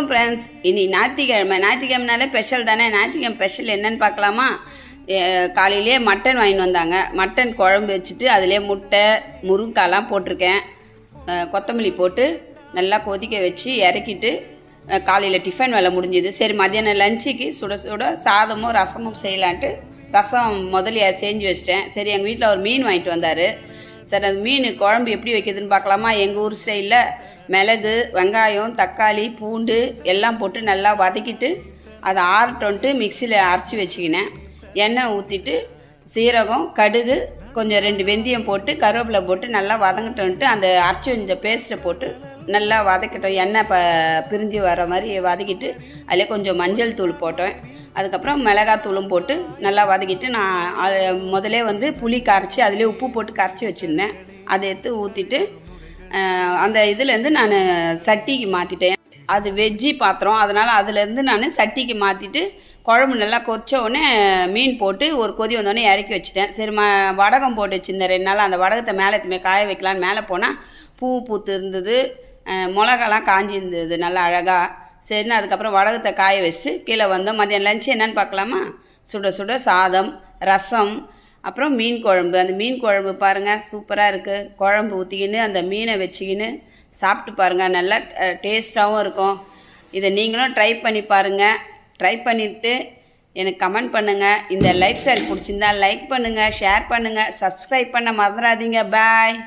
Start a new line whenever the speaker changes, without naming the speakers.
Friends, இனி ஞாயிற்றுக்கிழமைனாலே special தானே. ஞாயிற்றுக்கிழமை ஸ்பெஷல் என்னன்னு பார்க்கலாமா? காலையிலே மட்டன் வாங்கிட்டு வந்தாங்க. மட்டன் குழம்பு வச்சுட்டு அதிலே முட்டை முருங்காய்லாம் போட்டிருக்கேன். கொத்தமல்லி போட்டு நல்லா கொதிக்க வச்சு இறக்கிட்டு காலையில் டிஃபன் வேலை முடிஞ்சுது. சரி, மதியானம் லஞ்சுக்கு சுட சுட சாதமும் ரசமும் செய்யலான்ட்டு ரசம் முதல்ல செஞ்சு வச்சிட்டேன். சரி, எங்கள் வீட்டில் ஒரு மீன் வாங்கிட்டு வந்தார். சரி, அந்த மீன் குழம்பு எப்படி வைக்கிறதுன்னு பார்க்கலாமா? எங்கள் ஊர் ஸ்டைலில் மிளகு, வெங்காயம், தக்காளி, பூண்டு எல்லாம் போட்டு நல்லா வதக்கிட்டு அதை ஆறட்டோன்ட்டு மிக்சியில் அரைச்சி வச்சுக்கினேன். எண்ணெய் ஊற்றிட்டு சீரகம், கடுகு, கொஞ்சம் 2 வெந்தயம் போட்டு கருவேப்பிலை போட்டு நல்லா வதங்கிட்டோன்ட்டு அந்த அரைச்சி வச்ச பேஸ்ட்டை போட்டு நல்லா வதக்கிட்டோம். எண்ணெய் பிரிஞ்சு வர மாதிரி வதக்கிட்டு அதில் கொஞ்சம் மஞ்சள் தூள் போட்டேன். அதுக்கப்புறம் மிளகாத்தூளும் போட்டு நல்லா வதக்கிட்டு நான் முதலே புளி கரைச்சி அதிலே உப்பு போட்டு கரைச்சி வச்சுருந்தேன். அதை எடுத்து ஊற்றிட்டு அந்த இதுலேருந்து நான் சட்டிக்கு மாற்றிட்டேன். அது வெஜ்ஜி பாத்திரம், அதனால் அதுலேருந்து நான் சட்டிக்கு மாற்றிட்டு குழம்பு நல்லா கொதிச்ச உடனே மீன் போட்டு ஒரு கொதி வந்தோடனே இறக்கி வச்சுட்டேன். சரி, வடகம் போட்டு வச்சுருந்தேன் 2 நாள். அந்த வடகத்தை மேலே காய வைக்கலான்னு மேலே போனால் பூ பூத்து இருந்தது, மிளகாலாம் காஞ்சி இருந்தது நல்லா அழகாக. சரின்னு அதுக்கப்புறம் வடகத்தை காய வச்சுட்டு கீழே வந்தோம். மதியம் லஞ்சு என்னென்னு பார்க்கலாமா? சுட சுட சாதம், ரசம், அப்புறம் மீன் குழம்பு. அந்த மீன் குழம்பு பாருங்கள், சூப்பராக இருக்குது. குழம்பு ஊற்றிக்கின்னு அந்த மீனை வச்சுக்கின்னு சாப்பிட்டு பாருங்கள், நல்லா டேஸ்ட்டாகவும் இருக்கும். இதை நீங்களும் ட்ரை பண்ணி பாருங்கள். ட்ரை பண்ணிவிட்டு எனக்கு கமெண்ட் பண்ணுங்கள். இந்த லைஃப் ஸ்டைல் பிடிச்சிருந்தா லைக் பண்ணுங்கள், ஷேர் பண்ணுங்கள், சப்ஸ்கிரைப் பண்ண மறந்துடாதீங்க. பாய்.